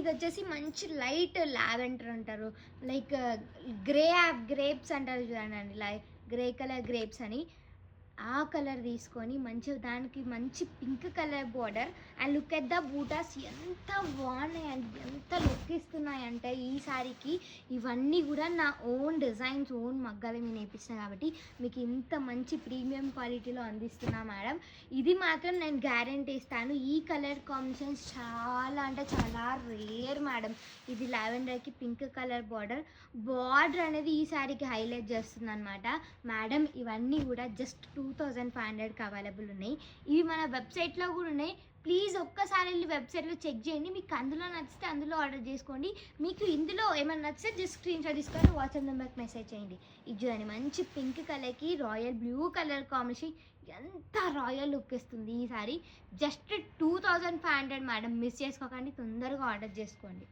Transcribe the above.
ఇది వచ్చేసి మంచి లైట్ లావెండర్ అంటారు, లైక్ గ్రేప్స్ అంటారు చూడండి, లైక్ గ్రే కలర్ గ్రేప్స్ అని. ఆ కలర్ తీసుకొని మంచి దానికి మంచి pink colour border. And look at the buttas ఎంత బాగున్నాయంటే, ఎంత లుక్ ఇస్తున్నాయంటే ఈ సారీకి. ఇవన్నీ కూడా నా ఓన్ డిజైన్స్, ఓన్ మగ్గాలు నేను నేర్పించిన కాబట్టి మీకు ఇంత మంచి ప్రీమియం క్వాలిటీలో అందిస్తున్నా మేడం. ఇది మాత్రం నేను గ్యారంటీ ఇస్తాను. ఈ కలర్ కాంబినేషన్స్ చాలా అంటే చాలా రేర్ మేడం. ఇది లావెండర్కి పింక్ కలర్ బార్డర్ అనేది ఈ సారీకి హైలైట్ చేస్తుంది అనమాట మేడం. ఇవన్నీ కూడా జస్ట్ 2500కి అవైలబుల్ ఉన్నాయి. ఇవి మన వెబ్సైట్లో కూడా ఉన్నాయి. ప్లీజ్ ఒక్కసారి వెళ్ళి వెబ్సైట్లో చెక్ చేయండి. మీకు అందులో నచ్చితే అందులో ఆర్డర్ చేసుకోండి. మీకు ఇందులో ఏమైనా నచ్చితే జస్ట్ స్క్రీన్ షాట్ తీసుకొని వాట్సాప్ నెంబర్కి మెసేజ్ చేయండి. ఇది చూడండి, మంచి పింక్ కలర్కి రాయల్ బ్లూ కలర్ కాంబినేషన్, ఎంత రాయల్ లుక్ ఇస్తుంది ఈ సారీ. Just 2500 madam. మిస్ చేసుకోకండి, తొందరగా ఆర్డర్ చేసుకోండి.